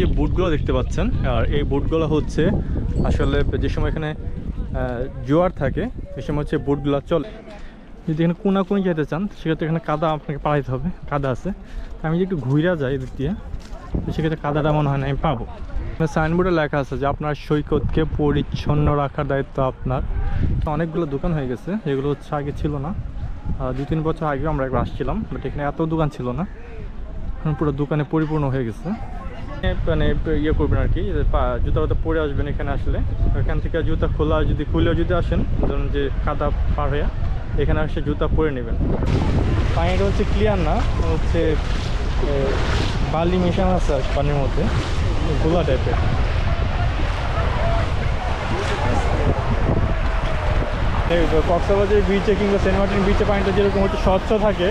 যে বুটগুলো দেখতে পাচ্ছেন, আর এই বুটগুলো হচ্ছে আসলে যে সময় এখানে জোয়ার থাকে সে সময় হচ্ছে বুটগুলো চলে। যদি এখানে কোনাকুনি যেতে চান সেক্ষেত্রে এখানে কাদা আপনাকে পাড়াইতে হবে, কাদা আছে। আমি যদি একটু ঘুরে যাই এদিক দিয়ে তো সেক্ষেত্রে কাদাটা মনে হয় না আমি পাবো। সাইনবোর্ডে লেখা আছে যে আপনার সৈকতকে পরিচ্ছন্ন রাখার দায়িত্ব আপনার। তো অনেকগুলো দোকান হয়ে গেছে, যেগুলো হচ্ছে আগে ছিল না। 2-3 বছর আগেও আমরা একবার আসছিলাম, বাট এখানে এত দোকান ছিল না, এখন পুরো দোকানে পরিপূর্ণ হয়ে গেছে। মানে ইয়ে করবেন আর কি, জুতা টুতা পরে আসবেন এখানে আসলে। এখান থেকে জুতা খুলেও যদি আসেন, ধরুন যে কাদা পার হয়ে এখানে আসে জুতা পরে নেবেন। পানিটা হচ্ছে ক্লিয়ার না, হচ্ছে বালি মেশানো আছে আর পানির মধ্যে, গোলা টাইপের। কক্সবাজার বিচে কিংবা সেন্ট মার্টিন বিচে পানিটা যেরকম হচ্ছে স্বচ্ছ থাকে,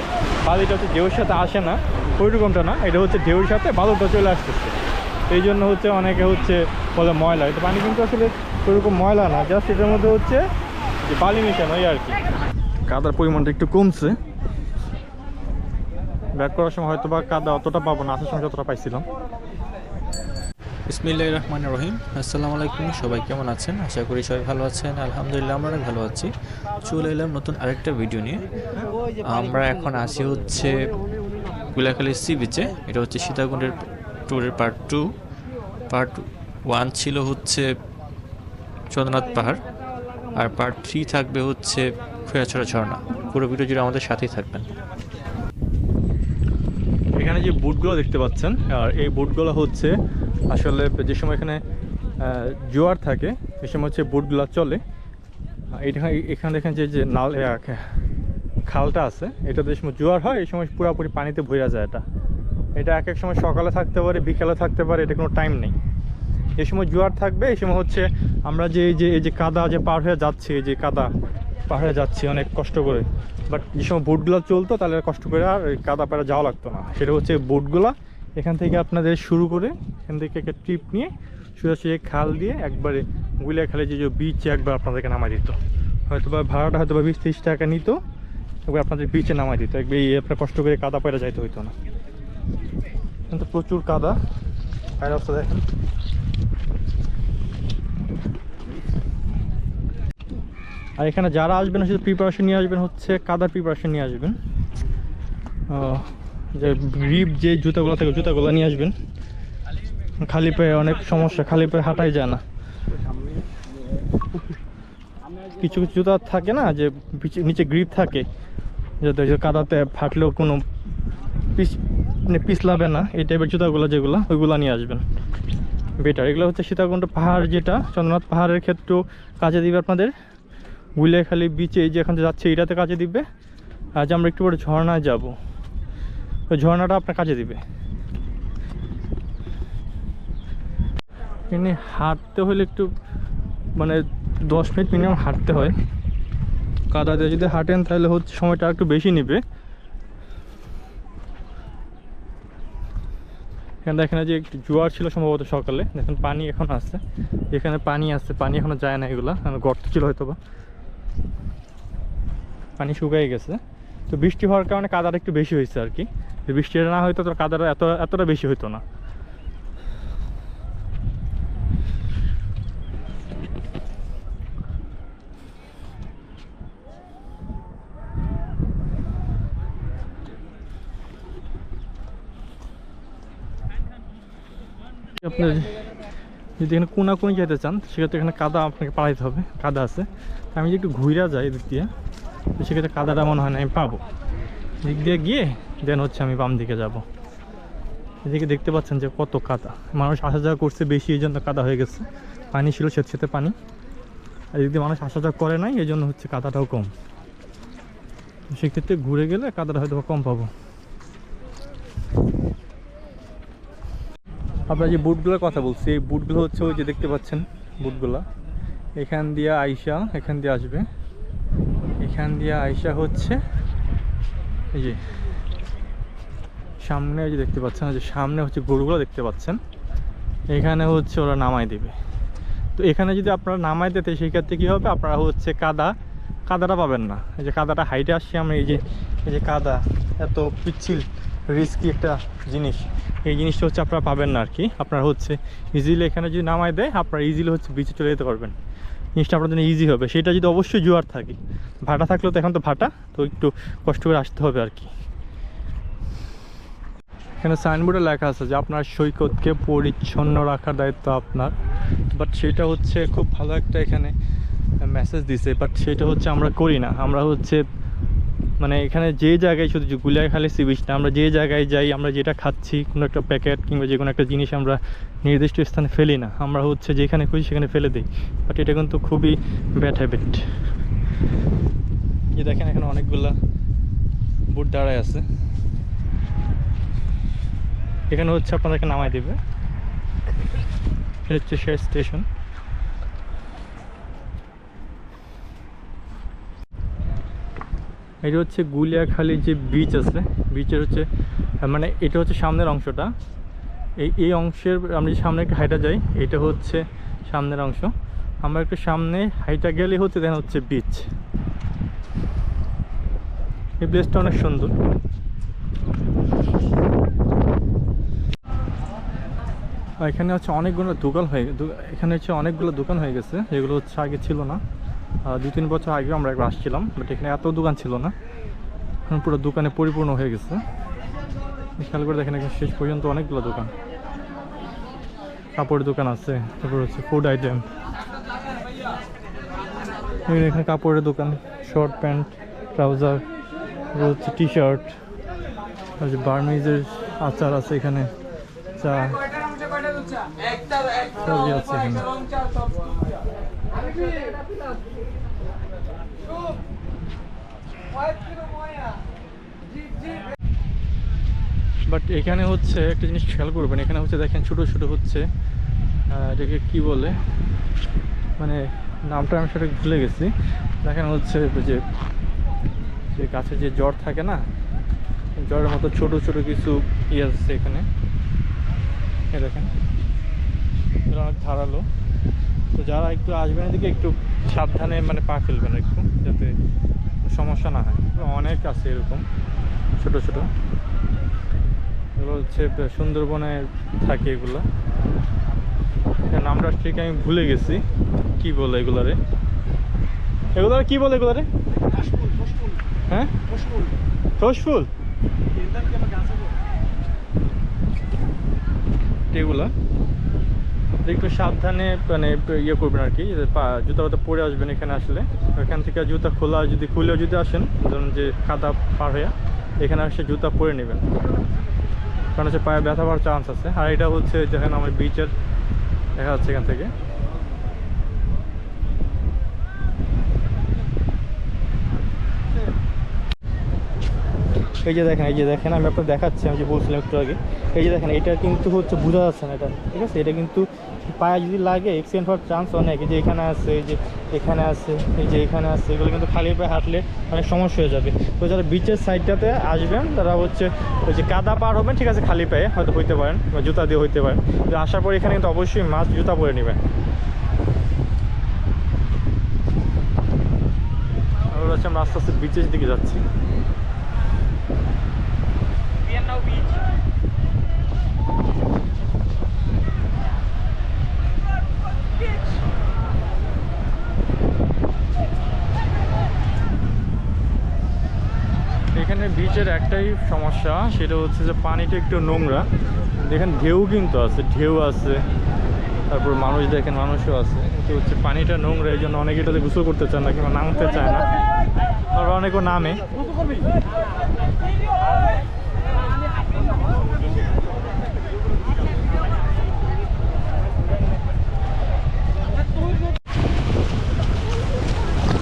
বালিটা হচ্ছে ঢেউর সাথে আসে না, ওইরকমটা না, এটা হচ্ছে ঢেউর সাথে বালুটা চলে আসতেছে। এই জন্য হচ্ছে অনেকে হচ্ছে বলে ময়লা, এটা পানি কিন্তু আসলে ওইরকম ময়লা না, জাস্ট এটার মধ্যে হচ্ছে যে বালি মেশানো আর কি। কাদার পরিমাণটা একটু কমছে, ব্যাক করার সময় হয়তো বা কাদা অতটা পাবো না, আসার সময় যতটা পাইছিলাম। বিসমিল্লাহির রহমানির রহিম। আসসালামু আলাইকুম, সবাই কেমন আছেন? আশা করি সবাই ভালো আছেন। আলহামদুলিল্লাহ আমরা ভালো আছি। চলে এলাম নতুন আরেকটা ভিডিও নিয়ে। আমরা এখন আসি হচ্ছে গুলাখালী সি বিচে। এটা হচ্ছে সীতাকুণ্ডের ট্যুরের পার্ট 2। পার্ট 1 ছিল হচ্ছে চন্দ্রনাথ পাহাড়, আর পার্ট 3 থাকবে হচ্ছে খোয়াছড়া ঝর্ণা। পুরো ভিডিও জুড়ে আমাদের সাথেই থাকবেন। এখানে যে বুটগুলো দেখতে পাচ্ছেন, আর এই বুটগুলো হচ্ছে আসলে যে সময় এখানে জোয়ার থাকে সে সময় হচ্ছে বুটগুলো চলে। এখানে দেখেন যে নাল খালটা আছে, এটা যে সময় জোয়ার হয় এই সময় পুরোপুরি পানিতে ভরে যায়। এটা এক এক সময় সকালে থাকতে পারে, বিকালে থাকতে পারে, এটা কোনো টাইম নেই। এই সময় জোয়ার থাকবে, এই সময় হচ্ছে আমরা এই যে কাদা যে পার হয়ে যাচ্ছে, এই যে কাদা পার হয়ে যাচ্ছি অনেক কষ্ট করে, বাট যে সময় বুটগুলো চলতো তাহলে কষ্ট করে আর ওই কাদা পাড়া যাওয়া লাগতো না। সেটা হচ্ছে বুটগুলা এখান থেকে আপনাদের শুরু করে এখান থেকে একটা ট্রিপ নিয়ে সোজাসুজি খাল দিয়ে একবারে গুলিয়াখালী যে বিচে একবার আপনাদেরকে নামাই দিত। হয়তো বা ভাড়াটা হয়তো বা 20-30 টাকা নিত, একবার আপনাদের বিচে নামাই দিত। একবার এই আপনার কষ্ট করে কাদা পাড়া যাইতে হইতো না। কিন্তু প্রচুর কাদা, পায়ের অবস্থা দেখেন। আর এখানে যারা আসবেন শুধু প্রিপারেশন নিয়ে আসবেন, হচ্ছে কাদার প্রিপারেশন নিয়ে আসবেন। যে গ্রিপ যে জুতাগুলো থাকে জুতাগুলো নিয়ে আসবেন। খালি পায়ে অনেক সমস্যা, খালি পায়ে হাঁটাই যায় না। কিছু কিছু জুতা থাকে না যে নিচে গ্রিপ থাকে, যাতে কাদাতে ফাটলেও কোনো পিছলাবে না, এই টাইপের জুতাগুলো যেগুলো ওইগুলো নিয়ে আসবেন বেটার। এগুলো হচ্ছে সীতাকুণ্ড পাহাড়, যেটা চন্দ্রনাথ পাহাড়ের ক্ষেত্রেও কাজে দিবে আপনাদের। গুলিয়াখালী বিচে এই যে এখান থেকে যাচ্ছে এইটাতে কাজে দিবে। আজ আমরা একটু পরে ঝর্ণায় যাব, ওই ঝর্ণাটা আপনার কাজে দিবে। এমনি হাঁটতে হলে একটু মানে 10 মিনিট মিনিমাম হাঁটতে হয়। কাদাতে যদি হাঁটেন তাহলে হচ্ছে সময়টা একটু বেশি নেবে। এখানে দেখেন যে একটু জোয়ার ছিল সম্ভবত সকালে, দেখেন পানি এখন আসছে, এখানে পানি আসছে, পানি এখনো যায় না, এগুলা গর্ত ছিল হয়তো বা, পানি শুকাই গেছে। তো বৃষ্টি হওয়ার কারণে কাদাটা একটু বেশি হয়েছে আর কি। বৃষ্টিটা না হয়তো তো কাদাটা এতটা বেশি হইতো না। আপনার যদি এখানে কোনাকুনি যেতে চান সেক্ষেত্রে এখানে কাদা আপনাকে পাড়াইতে হবে, কাদা আছে। আমি যদি একটু ঘুরে যাই এদিক দিয়ে তো সেক্ষেত্রে কাদাটা মনে হয় না আমি পাবো। দিক দিয়ে গিয়ে দেন হচ্ছে আমি বাম দিকে যাব। এদিকে দেখতে পাচ্ছেন যে কত কাদা, মানুষ আসা যাওয়া করছে বেশি, এই জন্য কাদা হয়ে গেছে। পানি ছিল সেতে পানি, আর এদিক দিয়ে মানুষ আসা যাওয়া করে নাই, এই জন্য হচ্ছে কাদাটাও কম। সেক্ষেত্রে ঘুরে গেলে কাদাটা হয়তো কম পাবো। আপনার যে বুটগুলোর কথা বলছি, এই বুটগুলো হচ্ছে ওই যে দেখতে পাচ্ছেন বুটগুলা, এখান দিয়ে আইসা এখান দিয়ে আসবে, এখান দিয়ে আইসা হচ্ছে এই যে সামনে যে দেখতে পাচ্ছেন, যে সামনে হচ্ছে গরুগুলো দেখতে পাচ্ছেন, এখানে হচ্ছে ওরা নামাই দিবে। তো এখানে যদি আপনারা নামাই দিতে সেই ক্ষেত্রে কী হবে, আপনারা হচ্ছে কাদাটা পাবেন না। এই যে কাদাটা হাইটে আসছে আমরা, এই যে কাদা এত পিচ্ছিল রিস্কি একটা জিনিস, এই জিনিসটা হচ্ছে আপনারা পাবেন না আর কি। আপনারা হচ্ছে ইজিলি এখানে যদি নামায় দেয় আপনারা ইজিলি হচ্ছে বিচে চলে যেতে পারবেন, জিনিসটা আপনার জন্য ইজি হবে। সেটা যদি অবশ্যই জোয়ার থাকে, ভাটা থাকলেও তো এখন তো ভাটা, তো একটু কষ্ট করে আসতে হবে আর কি। এখানে সাইনবোর্ডে লেখা আছে যে আপনার সৈকতকে পরিচ্ছন্ন রাখার দায়িত্ব আপনার, বাট সেটা হচ্ছে খুব ভালো একটা এখানে মেসেজ দিছে, বাট সেটা হচ্ছে আমরা করি না। আমরা হচ্ছে মানে এখানে যে জায়গায় শুধু গুলিয়াখালী সি বিচ না, আমরা যে জায়গায় যাই, আমরা যেটা খাচ্ছি কোনো একটা প্যাকেট কিংবা যে কোনো একটা জিনিস আমরা নির্দিষ্ট স্থানে ফেলি না, আমরা হচ্ছে যেখানে খুশি সেখানে ফেলে দিই। বাট এটা কিন্তু খুবই ব্যাড হ্যাবিট। এই দেখেন এখানে অনেকগুলা বোট দাঁড়ায় আছে, এখানে হচ্ছে আপনাদেরকে নামাই দেবে। এটা হচ্ছে শেষ স্টেশন। এটা হচ্ছে গুলিয়াখালী যে বিচ আছে, বিচের হচ্ছে মানে এটা হচ্ছে সামনের অংশটা। এই অংশের আমরা যে সামনে একটু হাইটা যাই, এটা হচ্ছে সামনের অংশ। আমরা একটু সামনে হাইটা গেলে হচ্ছে দেখেন হচ্ছে বিচ। এই প্লেসটা অনেক সুন্দর। এখানে হচ্ছে অনেকগুলো দোকান এখানে হচ্ছে অনেকগুলো দোকান হয়ে গেছে, যেগুলো হচ্ছে আগে ছিল না। 2-3 বছর আগেও আমরা একবার আসছিলাম, বাট এখানে এত দোকান ছিল না, এখন পুরো দোকানে পরিপূর্ণ হয়ে গেছে। খেয়াল করে দেখেন এখানে শেষ পর্যন্ত অনেকগুলো দোকান, কাপড়ের দোকান আছে, তারপর হচ্ছে ফুড আইটেম। এখানে কাপড়ের দোকান, শর্ট প্যান্ট, ট্রাউজার, হচ্ছে টি শার্ট, বার্মিজের আচার আছে এখানে, চা সবই আছে এখানে। বাট এখানে হচ্ছে একটা জিনিস খেয়াল করবেন, এখানে হচ্ছে দেখেন ছোটো ছোটো হচ্ছে এটাকে কী বলে, মানে নামটা আমি সেটা ভুলে গেছি। দেখেন হচ্ছে যে গাছে যে জ্বর থাকে না, জ্বরের মতো ছোটো ছোটো কিছু ইয়ে আছে এখানে। এ দেখেন এটা অনেক ধারালো, তো যারা একটু আসবেন এদিকে একটু সাবধানে মানে পা ফেলবেন একটু, যাতে সমস্যা না হয়। অনেক আছে এরকম ছোট ছোট, এগুলো হচ্ছে সুন্দরবনে থাকে এগুলো। নামটা ঠিক আমি ভুলে গেছি, কি বলে এগুলারে, এগুলারে কি বলে এগুলারে? হ্যাঁ, ঠোসফুল এগুলা। একটু সাবধানে মানে ইয়ে করবেন আর কি, জুতা পাতা পরে আসবেন এখানে আসলে। এখান থেকে জুতা খোলা যদি খুলেও যদি আসেন, ধরুন যে কাদা পার হয়ে, এখানে এসে জুতা পরে নেবেন, কারণ হচ্ছে পায়ে ব্যথা পাওয়ার চান্স আছে। আর এটা হচ্ছে যেখানে আমার বিচের দেখা যাচ্ছে এখান থেকে। এই যে দেখেন, এই যে দেখেন আমি আপনাকে দেখাচ্ছি, আমি যে বলছিলাম একটু আগে, এই যে দেখেন এটা কিন্তু হচ্ছে বোঝা যাচ্ছে না এটা, ঠিক আছে? এটা কিন্তু পায়ে যদি লাগে অ্যাক্সিডেন্ট হওয়ার চান্স অনেক। এই যে এখানে আছে, এই যে এখানে আছে, এই যে এখানে আছে, এগুলো কিন্তু খালি পায়ে হাঁটলে অনেক সমস্যা হয়ে যাবে। তো যারা বিচের সাইডটাতে আসবেন তারা হচ্ছে ওই যে কাদা পার হবেন, ঠিক আছে, খালি পায়ে হয়তো হইতে পারেন বা জুতা দিয়ে হইতে পারেন। তো আসার পর এখানে কিন্তু অবশ্যই মাস্ক জুতা পরে নেবেন। আর হচ্ছে আমরা আস্তে আস্তে বিচের দিকে যাচ্ছি। এখানে বিচের একটাই সমস্যা, সেটা হচ্ছে যে পানিটা একটু নোংরা। দেখেন ঢেউ কিন্তু আছে, ঢেউ আছে, তারপর মানুষ দেখেন মানুষও আছে, কিন্তু হচ্ছে পানিটা নোংরা, এই জন্য অনেকে এটাতে গোসল করতে চায় না কিংবা নামতে চায় না, আর অনেকেও নামে।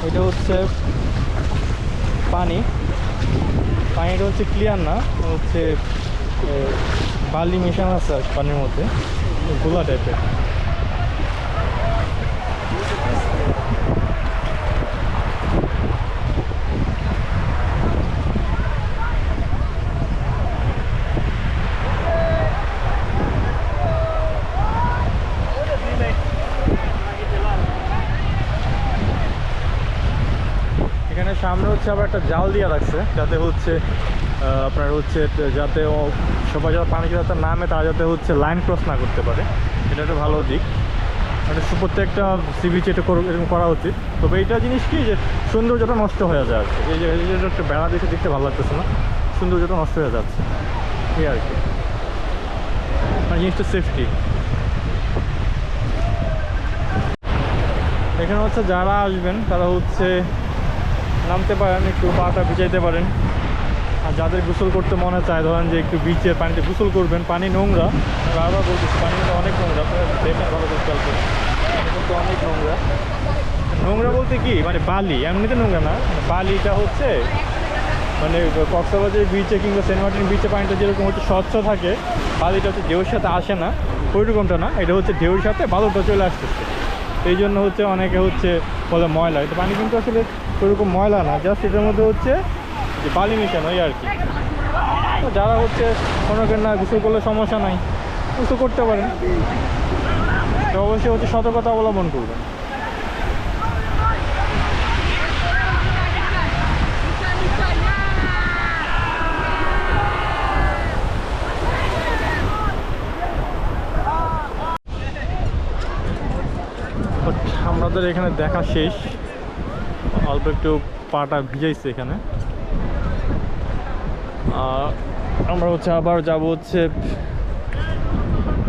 এটা হচ্ছে পানিটা হচ্ছে ক্লিয়ার না, হচ্ছে বালি মেশানো আছে পানির মধ্যে, গোলা টাইপের। সামনে হচ্ছে আবার একটা জাল দিয়ে রাখছে, যাতে হচ্ছে আপনার হচ্ছে যাতে সবাই যারা পানিতে যাতে নামে তারা যাতে হচ্ছে লাইন ক্রস না করতে পারে, এটা একটা ভালো দিক। এটা প্রত্যেকটা সি বিচে এটা এরকম করা উচিত। তবে এইটা জিনিস কি যে সৌন্দর্যটা নষ্ট হয়ে যায় আর কি। এই যে একটা বেড়া দেখে দেখতে ভালো লাগতেছে না, সৌন্দর্যটা নষ্ট হয়ে যাচ্ছে এই আর কি। মানে জিনিসটা সেফটি। এখানে হচ্ছে যারা আসবেন তারা হচ্ছে নামতে পারেন, একটু পাটা ভিজাইতে পারেন। আর যাদের গোসল করতে মনে চায়, ধরেন যে একটু বিচের পানিতে গোসল করবেন, পানি নোংরা, বারবার বলতেছি পানি কিন্তু অনেক নোংরা, দেখেন ভালো করে খেয়াল করুন, পানি কিন্তু অনেক নোংরা। নোংরা বলতে কি মানে বালি, এমনিতে নোংরা না, বালিটা হচ্ছে মানে কক্সবাজার বিচে কিংবা সেন্ট মার্টিন বিচে পানিটা যেরকম হচ্ছে স্বচ্ছ থাকে, বালিটা হচ্ছে ঢেউর সাথে আসে না, ওইরকমটা না, এটা হচ্ছে ঢেউর সাথে বালুটা চলে আসতেছে। এই জন্য হচ্ছে অনেকে হচ্ছে বলে ময়লা, এটা পানি কিন্তু আসলে ওইরকম ময়লা না, জাস্ট এটার মধ্যে হচ্ছে যে বালি মিশানো এই আর কি। তো যারা হচ্ছে কোনো না গোসল করলে সমস্যা নাই, গোসল করতে পারেন, তো অবশ্যই হচ্ছে সতর্কতা অবলম্বন করবেন। আমাদের এখানে দেখা শেষ, অল্প একটু পাটা ভিজাইছে এখানে। আমরা হচ্ছে আবার যাব হচ্ছে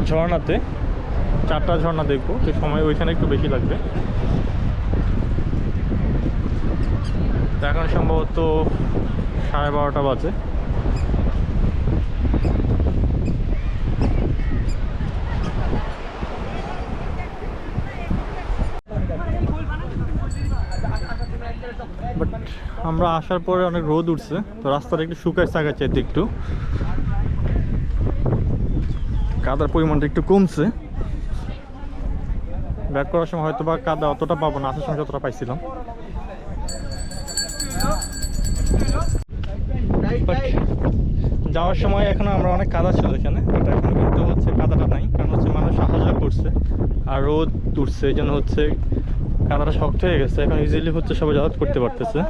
ঝর্ণাতে, 4টা ঝর্ণা দেখবো, তো সময় ওইখানে একটু বেশি লাগবে। তো এখন সম্ভবত 12:30 বাজে। বাট আমরা আসার পরে অনেক রোদ উঠছে, তো রাস্তাটা একটু শুকায় থাকা চাইতে, একটু কাদার পরিমাণটা একটু কমছে। ব্যাক করার সময় হয়তো বা কাদা অতটা পাবো না, আসার সময় যতটা পাইছিলাম। যাওয়ার সময় এখন আমরা অনেক কাদা ছিল এখানে, বাট এখন কিন্তু হচ্ছে কাদাটা নাই, কারণ হচ্ছে মানুষ আসা যাওয়া করছে আর রোদ উঠছে, এই জন্য হচ্ছে কাদাটা শক্ত হয়ে গেছে, এখন ইজিলি হচ্ছে সবাই যাতায়াত করতে পারতেছে।